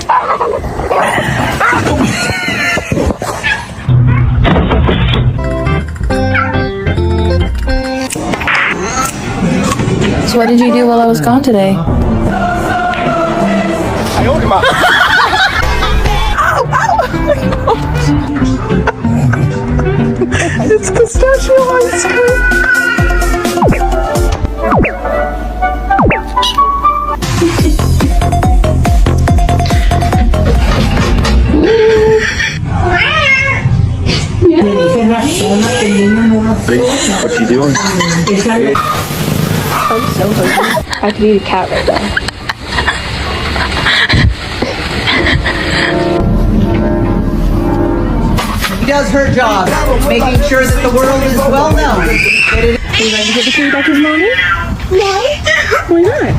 So what did you do while I was gone today? It's pistachio ice cream. What you doing? I'm so hungry. I could eat a cat right now. Does her job, making sure that the world is well known. Are you ready to get the food back to mommy? No. Why not?